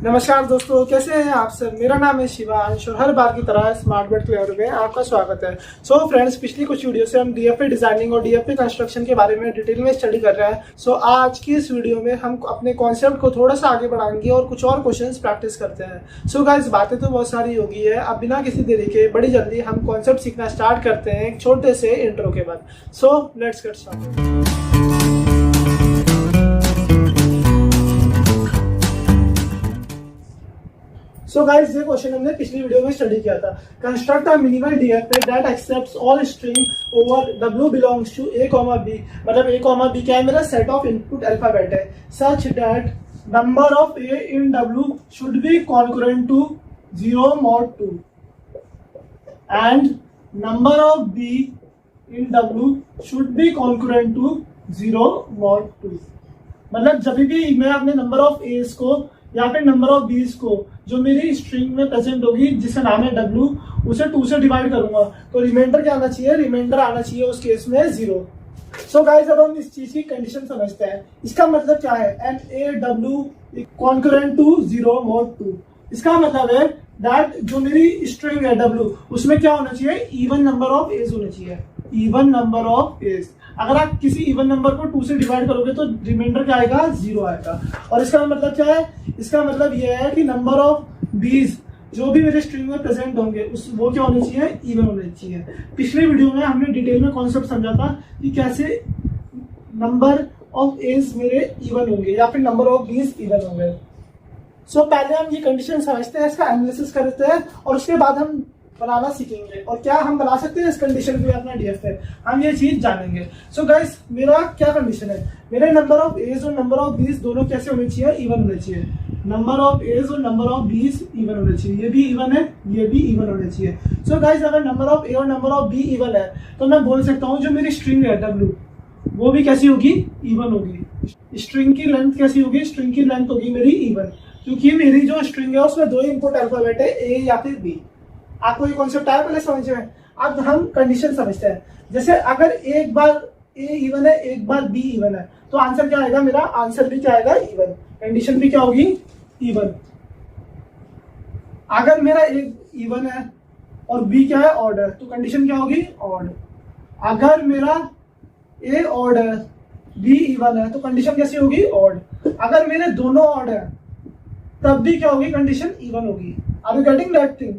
नमस्कार दोस्तों, कैसे हैं आप सब। मेरा नाम है शिवांश और हर बार की तरह स्मार्ट वर्ड क्लियर में आपका स्वागत है। सो फ्रेंड्स, पिछली कुछ वीडियो से हम डीएफए डिजाइनिंग और डीएफए कंस्ट्रक्शन के बारे में डिटेल में स्टडी कर रहे हैं। सो आज की इस वीडियो में हम अपने कॉन्सेप्ट को थोड़ा सा आगे बढ़ाएंगे और कुछ और क्वेश्चंस प्रैक्टिस करते हैं। सो गाइस, बातें तो बहुत सारी होगी है, अब बिना किसी देरी के बड़ी जल्दी हम कॉन्सेप्ट सीखना स्टार्ट करते हैं एक छोटे से इंट्रो के बाद। So let's get started. So guys, ये क्वेश्चन हमने पिछली वीडियो में स्टडी किया था। Construct a minimal DFA that accepts all string over W belongs to A, B। मतलब A, B क्या है, मेरा सेट ऑफ इनपुट अल्फाबेट है, such that number of A in W should be concurrent to 0 mod 2 and number of B in W should be concurrent to 0 mod 2। मतलब जब भी मैं अपने नंबर ऑफ A's को या फिर नंबर ऑफ बीज को जो मेरी स्ट्रिंग में प्रेजेंट होगी जिसका नाम है W, उसे 2 से डिवाइड करूंगा तो रिमाइंडर क्या आना चाहिए, रिमाइंडर आना चाहिए उस केस में 0। सो गाइस, अब हम इस चीज की कंडीशन समझते हैं। इसका मतलब क्या है, NaW कॉन्करेंट टू 0 mod 2। इसका मतलब है दैट जो मेरी स्ट्रिंग है W, उसमें क्या होना चाहिए, इवन नंबर ऑफ एज होना चाहिए, इवन नंबर ऑफ एज। अगर आप किसी इवन नंबर को 2 से डिवाइड करोगे तो रिमाइंडर क्या आएगा, 0 आएगा। और इसका मतलब क्या है, इसका मतलब यह है कि नंबर ऑफ बीज जो भी मेरे स्ट्रिंग में प्रेजेंट होंगे वो क्या होने चाहिए, इवन होने चाहिए। पिछले वीडियो में हमने डिटेल में कॉन्सेप्ट समझा था कि कैसे नंबर ऑफ एज मेरे इवन होंगे या फिर नंबर ऑफ बीज इवन होंगे। सो पहले हम ये कंडीशन समझते हैं, इसका एनालिसिस करते हैं और उसके बाद हम बनाना सीखेंगे और क्या हम बना सकते हैं इस कंडीशन पे अपना डीएफए, हम ये चीज जानेंगे। सो गाइस, मेरा क्या कंडीशन है, मेरे नंबर ऑफ एज और नंबर ऑफ बीज दोनों कैसे होने चाहिए, इवन होने चाहिए। नंबर ऑफ एज और नंबर ऑफ बीज इवन होने चाहिए, ये भी इवन है, ये भी इवन होने चाहिए। सो गाइस, अगर नंबर ऑफ ए और नंबर ऑफ बी इवन है तो मैं बोल सकता हूँ जो मेरी स्ट्रिंग है W, वो भी कैसी होगी, इवन होगी। स्ट्रिंग की लेंथ कैसी होगी, स्ट्रिंग की लेंथ होगी मेरी इवन, क्योंकि मेरी जो स्ट्रिंग है उसमें 2 इनपुट अल्फाबेट है, A या फिर B। आपको ये कॉन्सेप्ट आया पहले समझ में। अब हम कंडीशन समझते हैं। जैसे अगर एक बार A इवन है, एक बार B इवन है, तो आंसर क्या आएगा, मेरा आंसर भी क्या आएगा, इवन। कंडीशन भी क्या होगी, इवन। अगर मेरा A इवन है और B क्या है, ऑड है, तो कंडीशन क्या होगी, ऑड। अगर मेरा A ऑड है, B इवन है, तो कंडीशन कैसी होगी, ऑड। अगर मेरे दोनों ऑड है तब भी क्या होगी, कंडीशन इवन होगी। Are you getting that thing.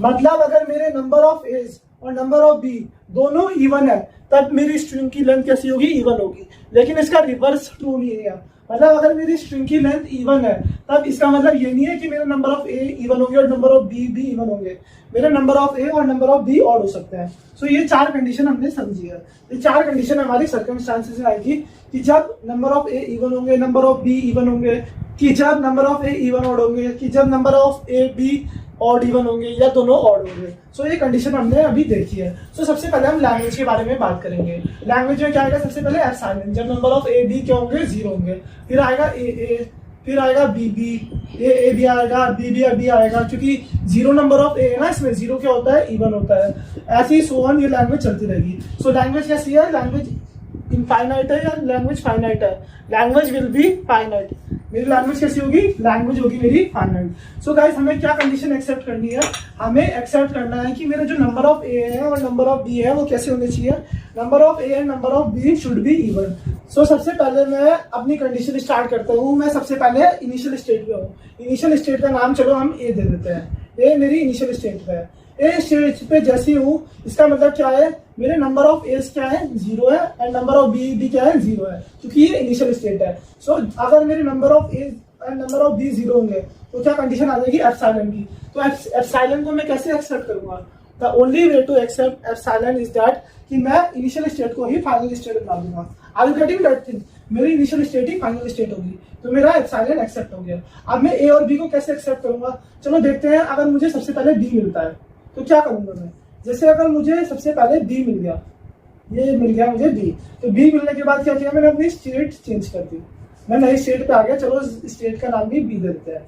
मतलब अगर मेरे नंबर ऑफ एज और नंबर ऑफ बी दोनों इवन है तब मेरी स्ट्रिंग की लेंथ कैसी होगी, इवन होगी। लेकिन इसका रिवर्स ट्रू नहीं है। मतलब अगर मेरी स्ट्रिंग की लेंथ इवन है तब इसका मतलब ये नहीं है कि मेरे नंबर ऑफ ए इवन होंगे और नंबर ऑफ बी भी इवन होंगे। मेरे नंबर ऑफ ए और नंबर ऑफ बी ऑड हो सकते हैं। सो ये 4 कंडीशन हमने समझी है। ये 4 कंडीशन हमारी सर्कमस्टांसेस में आएगी कि जब नंबर ऑफ ए इवन होंगे, नंबर ऑफ बी इवन होंगे, कि जब number of A even odd होंगे, कि जब number of A B odd even होंगे या दोनों ऑड होंगे। सो ये कंडीशन हमने अभी देखी है। सो सबसे पहले हम लैंग्वेज के बारे में बात करेंगे। लैंग्वेज में क्या आएगा, सबसे पहले एप्सिलॉन, जब नंबर ऑफ ए बी क्या होंगे, 0 होंगे। फिर आएगा ए, फिर आएगा बी ए भी आएगा, बी आएगा, क्योंकि 0 नंबर ऑफ ए है ना, इसमें 0 क्या होता है, इवन होता है। ऐसे ही सो ऑन ये लैंग्वेज चलती रहेगी। सो लैंग्वेज कैसी है, लैंग्वेज इनफाइनाइट है या लैंग्वेज फाइनाइट है, लैंग्वेज विल बी फाइनाइट। मेरी लैंग्वेज कैसी होगी, लैंग्वेज होगी मेरी फाइनाइट। सो गाइस, हमें क्या कंडीशन एक्सेप्ट करनी है, हमें एक्सेप्ट करना है कि मेरे जो नंबर ऑफ ए है और नंबर ऑफ बी है वो कैसे होने चाहिए, number of A and number of B should be even. So सबसे पहले मैं अपनी कंडीशन स्टार्ट करता हूँ। मैं सबसे पहले इनिशियल स्टेट पे हूँ। इनिशियल स्टेट का नाम चलो हम ए दे देते हैं। ए मेरी इनिशियल स्टेट पे है। ए स्टेज पे जैसी हूँ, इसका मतलब क्या है, मेरे नंबर ऑफ एज क्या है, 0 है एंड नंबर ऑफ बी भी क्या है, 0 है, क्योंकि ये इनिशियल स्टेट है। सो अगर मेरे number of as and number of b 0 होंगे तो क्या कंडीशन आ जाएगी, एप्सिलॉन की। तो एप्सिलॉन को मैं कैसे एक्सेप्ट करूंगा, the only way to accept epsilon is that कि मैं इनिशियल स्टेट को ही फाइनल स्टेट बना दूंगा। Are you getting that thing. मेरी इनिशियल स्टेट ही फाइनल स्टेट होगी तो मेरा एप्सिलॉन एक्सेप्ट हो गया। अब मैं ए और बी को कैसे एक्सेप्ट करूंगा, चलो देखते हैं। अगर मुझे सबसे पहले बी मिलता है तो क्या करूंगा मैं, जैसे अगर मुझे सबसे पहले बी मिल गया, ये मिल गया मुझे बी, तो बी मिलने के बाद क्या किया, मैंने अपनी स्टेट चेंज कर दी। मैं नई स्टेट पे आ गया, चलो स्टेट का नाम भी बी दे देते हैं।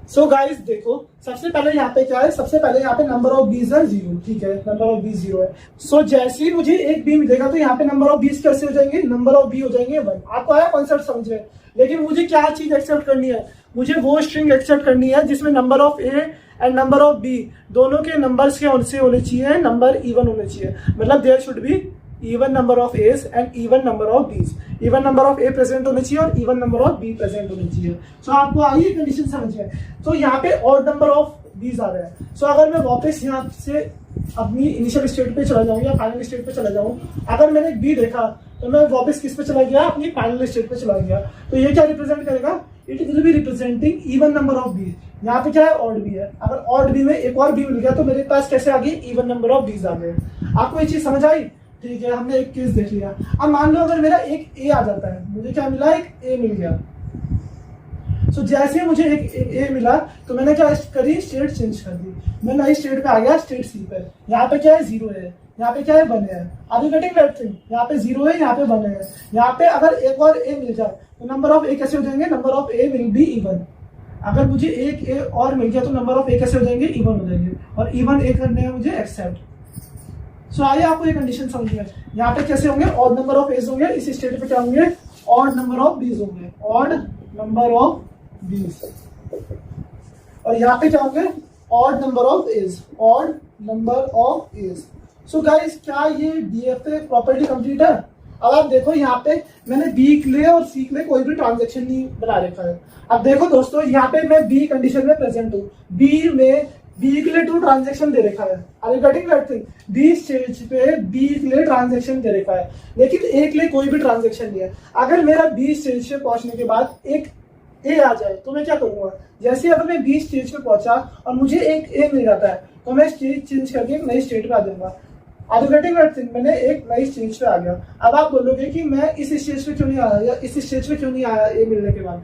सो गाइस देखो, सबसे पहले यहाँ पे क्या है, सबसे पहले यहाँ पे नंबर ऑफ बीज है 0, ठीक है, नंबर ऑफ बीज 0 है। सो जैसे ही मुझे एक बी मिलेगा तो यहाँ पे नंबर ऑफ बीज कैसे हो जाएंगे, नंबर ऑफ बी हो जाएंगे 1। आपको आया कॉन्सेप्ट समझ में? लेकिन मुझे क्या चीज एक्सेप्ट करनी है, मुझे वो स्ट्रिंग एक्सेप्ट करनी है जिसमें number of A and number of B दोनों के नंबर्स के से होने चाहिए, नंबर इवन होने चाहिए। मतलब there should be even number of as and even number of B's. Even number of A present होने चाहिए और even number of B present होने चाहिए। सो आपको आई कंडीशन समझ में? तो यहाँ पे ऑड नंबर ऑफ बीज आ रहा है। सो अगर मैं वापस यहाँ से अपनी इनिशियल स्टेट पे चला जाऊँ या फाइनल स्टेट पे चला जाऊँ, अगर मैंने एक बी देखा तो मैं वापस किस पे चला गया, अपनी फाइनल स्टेट पे चला गया। तो ये क्या रिप्रेजेंट करेगा, it will be representing even number of b. यहाँ पे क्या है, ऑड बी है। अगर ऑड बी में एक और बी मिल गया तो मेरे पास कैसे आ गई, इवन नंबर ऑफ बीज आ गए। आपको ये चीज समझ आई? ठीक है, हमने एक केस देख लिया। अब मान लो अगर मेरा एक ए आ जाता है, मुझे क्या मिला, एक ए मिल गया। सो जैसे मुझे एक ए मिला तो मैंने क्या करी, स्टेट चेंज कर दी। मैं नई स्टेट पे आ गया, स्टेट सी पे। यहाँ पे क्या है, 0 है, यहाँ पे क्या है, 1 है। Are you getting that thing? यहाँ पे 0 है, यहाँ पे 1 है। यहाँ पे अगर एक और ए मिल जाए तो नंबर ऑफ ए कैसे हो जाएंगे, number of A will be even. अगर मुझे एक ए और मिल गया तो नंबर ऑफ ए कैसे हो जाएंगे, इवन हो जाएंगे। और इवन ए करने हैं मुझे एक्सेप्ट। सो आइए आपको ये कंडीशन समझ में। यहाँ पे कैसे होंगे, ऑड नंबर ऑफ एज होंगे, इस स्टेट पे क्या होंगे, ऑड नंबर ऑफ बीज होंगे, ऑड नंबर ऑफ बीज। और यहाँ पे क्या होंगे, odd number of a's, odd number of a's. So guys, क्या ये डीएफए प्रॉपर्टी कंप्लीट है? अब आप देखो यहाँ पे मैंने बी के लिए और सी के लिए कोई भी ट्रांजेक्शन नहीं बना रखा है। अब देखो दोस्तों, यहाँ पे मैं बी कंडीशन में प्रेजेंट हूँ, बी में बी के लिए 2 ट्रांजेक्शन दे रखा है। Are you getting that thing? B stage पे बी के लिए ट्रांजेक्शन दे रखा है, लेकिन ए के लिए कोई भी ट्रांजेक्शन नहीं है। अगर मेरा बी स्टेज पे पहुंचने के बाद एक ए आ जाए तो मैं क्या करूंगा, जैसे अगर मैं बी स्टेज पे पहुंचा और मुझे एक ए मिल जाता है तो मैं स्टेज चेंज करके एक नई स्टेट पे आ जाऊंगा। Are you getting that thing? मैंने एक नई स्टेज पे आ गया। अब आप बोलोगे कि मैं इस स्टेज पे क्यों नहीं आया या इस स्टेज पे क्यों नहीं आया ए मिलने के बाद।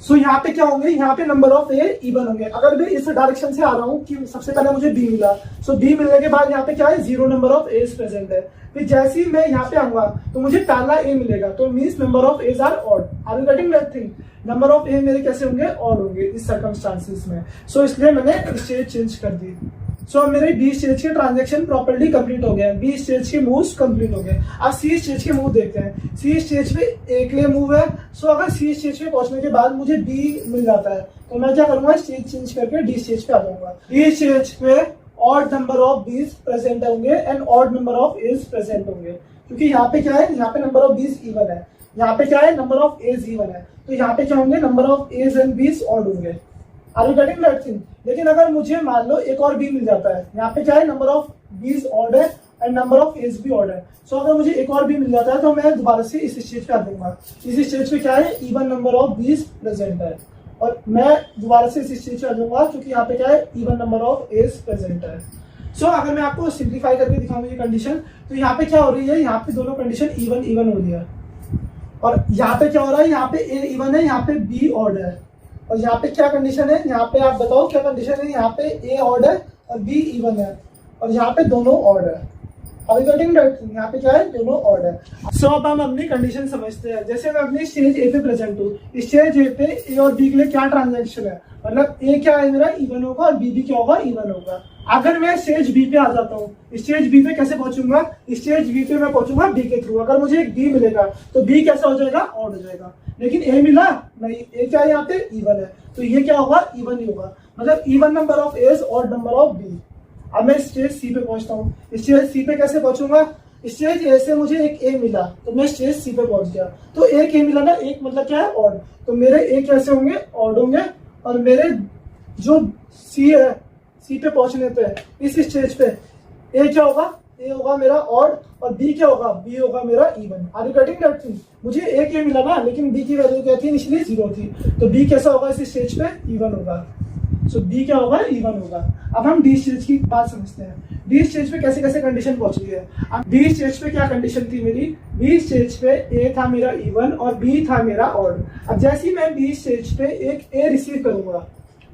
सो यहाँ पे क्या होंगे, यहाँ पे नंबर ऑफ ए इवन होंगे। अगर मैं इस डायरेक्शन से आ रहा हूँ कि सबसे पहले मुझे बी मिला, सो बी मिलने के बाद यहाँ पे क्या है, 0 नंबर ऑफ एज प्रेजेंट है। फिर जैसे ही मैं यहाँ पे आऊंगा तो मुझे पहला ए मिलेगा, तो means number of A's are odd. Are you getting that thing? Number of A मेरे कैसे होंगे, ऑड होंगे इस सर्कमस्टांसेस में। सो इसलिए मैंने स्टेज चेंज कर दी। सो मेरे बी स्टेज के ट्रांजेक्शन प्रॉपर्ली कंप्लीट हो गए, बी स्टेज के मूव्स कंप्लीट हो गए। अब सी स्टेज के मूव देखते हैं। सी स्टेज पे ए के लिए मूव है। सो अगर सी स्टेज पे पहुंचने के बाद मुझे बी मिल जाता है तो मैं क्या करूंगा, स्टेज चेंज करके डी स्टेज पे आ जाऊंगा। डी स्टेज पे odd number of b's present होंगे and odd number of a's present होंगे, क्योंकि यहाँ पे क्या है, यहाँ पे नंबर ऑफ बीज इवन है, यहाँ पे क्या है, नंबर ऑफ एज इवन है। तो यहाँ पे क्या होंगे, number of as and b's odd होंगे। Are you getting that thing? लेकिन अगर मुझे मान लो एक और बी मिल जाता है, यहाँ पे क्या है, नंबर ऑफ बीज ऑड है एंड नंबर ऑफ एज भी ऑड है। सो अगर मुझे एक और बी मिल जाता है तो मैं दोबारा से इस स्टेज पे आ दूंगा। इस स्टेज पे क्या है, even number of b's present है और मैं दोबारा से इस स्टेज पे आ जाऊंगा क्योंकि यहाँ पे क्या है, even number of a's present है। सो अगर मैं आपको सिंप्लीफाई करके दिखाऊंगा ये कंडीशन, तो यहाँ पे क्या हो रही है, यहाँ पे दोनों कंडीशन इवन इवन हो रही है। और यहाँ पे क्या हो रहा है, यहाँ पे ए इवन है, यहाँ पे बी ऑड है। और यहाँ पे क्या कंडीशन है, यहाँ पे आप बताओ क्या कंडीशन है, यहाँ पे ए ऑड है और बी इवन है और यहाँ पे दोनों ऑड है। अभी गेटिंग राइट, यहाँ पे क्या है, दोनों ऑड है। सो अब हम अपनी कंडीशन समझते हैं। जैसे मैं अपनी स्टेज ए पे प्रेजेंट हूँ, स्टेज ए पे ए और बी के लिए क्या ट्रांजेक्शन है, मतलब ए क्या है मेरा, इवन होगा और बी भी क्या होगा, इवन होगा। अगर मैं स्टेज बी पे आ जाता हूँ, स्टेज बी पे कैसे पहुंचूंगा, स्टेज बी पे मैं पहुंचूंगा बी के थ्रू। अगर मुझे एक बी मिलेगा तो बी कैसा हो जाएगा, ऑड हो जाएगा। लेकिन ए मिला नहीं, ए क्या है, यहाँ पे इवन है, तो ये क्या होगा, इवन ही होगा। मतलब even number of a's odd number of b. अब मैं स्टेज सी पे पहुंचता हूँ। स्टेज सी पे कैसे पहुंचूंगा, स्टेज ए से मुझे एक ए मिला तो मैं स्टेज सी पे पहुंच गया। तो एक ए मिला ना, एक मतलब क्या है, ऑड। तो मेरे ए कैसे होंगे, ऑड होंगे। और मेरे जो सी है, सी पे पहुंचने पे इस स्टेज पे ए क्या होगा, ए होगा मेरा ऑड और बी क्या होगा, बी होगा मेरा even. Are you getting that thing? मुझे ए के मिला ना, लेकिन बी की वैल्यू क्या थी, इनिशियली 0 थी, तो बी कैसा होगा इस स्टेज पे, इवन होगा। सो बी क्या होगा, इवन होगा। अब हम डी स्टेज की बात समझते हैं। डी स्टेज पे कैसे कैसे कंडीशन पहुंच रही है। अब डी स्टेज पे क्या कंडीशन थी मेरी, बी स्टेज पे ए था मेरा इवन और बी था मेरा ऑड। अब जैसे ही मैं बी स्टेज पे एक ए रिसीव करूंगा,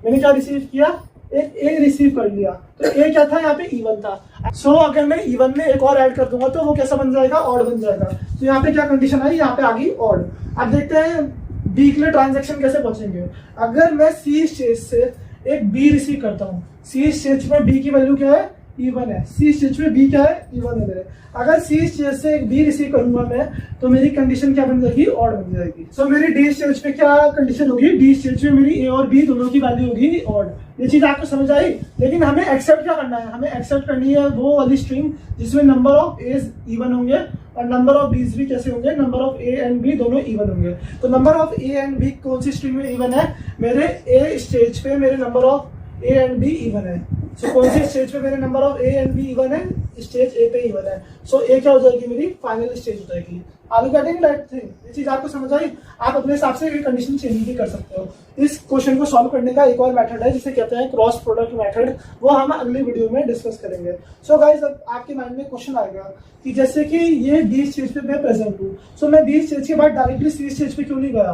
मैंने क्या रिसीव किया, एक ए रिसीव कर लिया, तो ए क्या था, यहाँ पे इवन था। सो अगर मैं इवन में एक और ऐड कर दूंगा तो वो कैसा बन जाएगा, ऑड बन जाएगा। तो यहाँ पे क्या कंडीशन आई, यहाँ पे आ गई ऑड। अब देखते हैं बी के लिए ट्रांजेक्शन कैसे पहुंचेंगे। अगर मैं सी स्टेज से एक बी रिसीव करता हूँ, सी स्टेज में बी की वैल्यू क्या है, इवन है, सी स्टेज में बी क्या है, इवन है मेरे। अगर सी स्टेज से एक बी रिसीव करूंगा मैं, तो मेरी कंडीशन क्या बन जाएगी, ऑड बन जाएगी। सो मेरी डी स्टेज पे क्या कंडीशन होगी, डी स्टेज में मेरी ए और बी दोनों की वैल्यू होगी ऑड। ये चीज आपको समझ आई। लेकिन हमें एक्सेप्ट क्या करना है, हमें एक्सेप्ट करनी है वो वाली स्ट्रिंग जिसमें नंबर ऑफ एज इवन होंगे और नंबर ऑफ बीज भी कैसे होंगे, number of A and b दोनों इवन होंगे। तो number of A and b कौन सी स्ट्रिंग में इवन है, मेरे ए स्टेज पे मेरे number of A and be even है। सो कौन सी स्टेज पे मेरे number of A and be even है, स्टेज ए पे इवन है। सो ए क्या हो जाएगी, मेरी फाइनल स्टेज हो जाएगी। Are you getting that thing? ये चीज आपको समझ आई। आप अपने हिसाब से कंडीशन चेंज भी कर सकते हो। इस क्वेश्चन को सॉल्व करने का एक और मेथड है जिसे कहते हैं क्रॉस प्रोडक्ट मेथड, वो हम अगली वीडियो में डिस्कस करेंगे। सो गाइस, अब आपके माइंड में क्वेश्चन आएगा कि जैसे कि ये बी स्टेज पे मैं प्रेजेंट हूँ, सो मैं बी स्टेज के बाद डायरेक्टली सी स्टेज पे क्यों नहीं गया?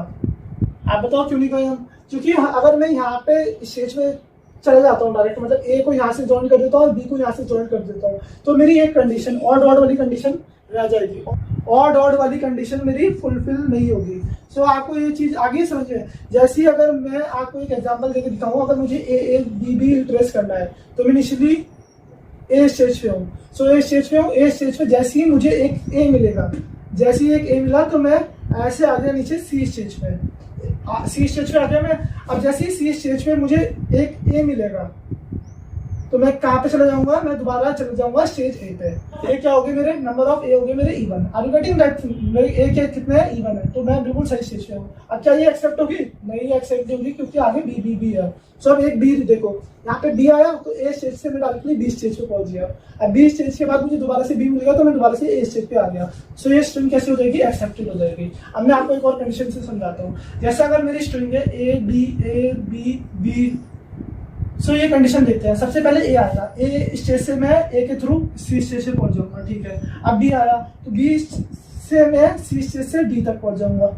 आप बताओ क्यों नहीं गया? क्योंकि अगर मैं यहाँ पे स्टेज पे चला जाता हूँ डायरेक्ट, मतलब ए को यहाँ से ज्वाइन कर देता हूँ और बी को यहाँ से ज्वाइन कर देता हूँ, तो मेरी एक कंडीशन ऑड वाली कंडीशन रह जाएगी। ऑड वाली कंडीशन मेरी फुलफिल नहीं होगी। सो आपको ये चीज आगे समझिए। जैसे अगर मैं आपको एक एग्जांपल देके दिखाऊं, अगर मुझे ए बी बी ट्रेस करना है, तो मैं इनिशियली ए स्टेज पे हूँ। सो ए स्टेज पे हूँ, ए स्टेज पे जैसे ही मुझे एक ए मिलेगा, जैसे ही एक ए मिला तो मैं ऐसे आ गया नीचे सी स्टेज पे, सी स्टेज पे आ गया मैं। अब जैसे ही सी स्टेज पे मुझे एक ए मिलेगा, तो मैं कहाँ पे चला जाऊंगा, मैं दोबारा चला जाऊंगा स्टेज ए पे। ए क्या हो गए मेरे, नंबर ऑफ ए हो गए मेरे even. Are you getting that? मेरे ए के कितने हैं, इवन है, तो मैं बिल्कुल सही स्टेज पे हूँ। अब क्या ये एक्सेप्ट होगी? नहीं एक्सेप्ट होगी, क्योंकि आगे बी बी है। सो अब एक बी देखो, यहाँ पे बी आया तो ए स्टेज से मैं डायरेक्टली बी स्टेज पे पहुंच गया। अब बी स्टेज के बाद मुझे दोबारा से बी मिलेगा, तो मैं दोबारा से ए स्टेज पे आ गया। सो ये स्ट्रिंग कैसे हो जाएगी, एक्सेप्टेड हो जाएगी। अब मैं आपको एक और कंडीशन से समझाता हूँ। जैसे अगर मेरी स्ट्रिंग है ए बी बी, सो ये कंडीशन देखते हैं। सबसे पहले ए आएगा, ए स्टेज से मैं ए के थ्रू सी स्टेज से पहुंच जाऊंगा, ठीक है। अब बी आया तो बी से मैं सी स्टेज से डी तक पहुंच जाऊंगा।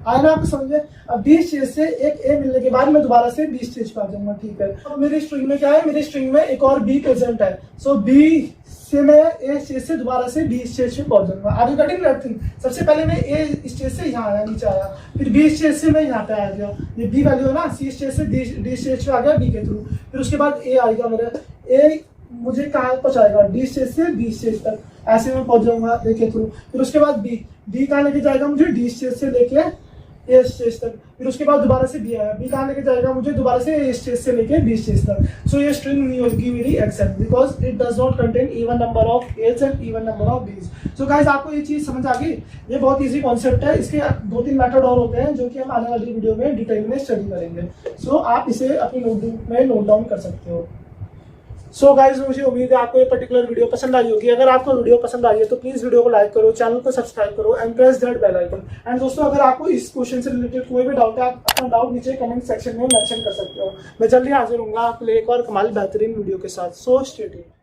आया ना आपको समझे? अब बी स्टेज से एक ए मिलने के बाद मैं दोबारा से बी स्टेज पे आ जाऊंगा, ठीक है। अब मेरी स्ट्रिंग में क्या है, मेरी स्ट्रिंग में एक और बी प्रेजेंट है। सो बी से मैं ए स्टेज से दोबारा से बी स्टेज पे पहुंच जाऊंगा। Are you getting that thing? सबसे पहले मैं ए स्टेज से यहाँ आया, नीचे आया, फिर बी स्टेज से मैं यहाँ पे आ गया, ये बी वैल्यू है ना, सी स्टेज से डी स्टेज पे आ गया बी के थ्रू। फिर उसके बाद ए आएगा मेरा, ए मुझे कहाँ पहुंचाएगा, डी स्टेज से बी स्टेज तक, ऐसे मैं पहुंच जाऊंगा ए के थ्रू। फिर उसके बाद बी कहाँ लेके जाएगा मुझे, डी स्टेज से लेके ए स्टेज तक। फिर उसके बाद दोबारा से बी आया, बी कहाँ लेके जाएगा मुझे, दोबारा से ए स्टेज से लेके बी स्टेज तक। सो ये स्ट्रिंग नहीं होगी मेरी accept, because it does not contain even number of as and even number of B's. So guys, आपको ये चीज समझ आ गई? ये बहुत इजी कॉन्सेप्ट है। इसके 2-3 मेथड और होते हैं जो कि हम आने वाली वीडियो में डिटेल में स्टडी करेंगे। सो आप इसे अपनी नोटबुक में नोट डाउन कर सकते हो। सो गाइज, मुझे उम्मीद है आपको ये पर्टिकुलर वीडियो पसंद आई होगी। अगर आपको वीडियो पसंद आई है तो प्लीज वीडियो को लाइक करो, चैनल को सब्सक्राइब करो and press that bell icon. And दोस्तों, अगर आपको इस क्वेश्चन से रिलेटेड कोई भी डाउट है, आप अपना डाउट नीचे कमेंट सेक्शन में मेंशन कर सकते हो। मैं जल्दी हाजिर होऊंगा आपके लिए एक और कमाल बेहतरीन वीडियो के साथ। So stay tuned.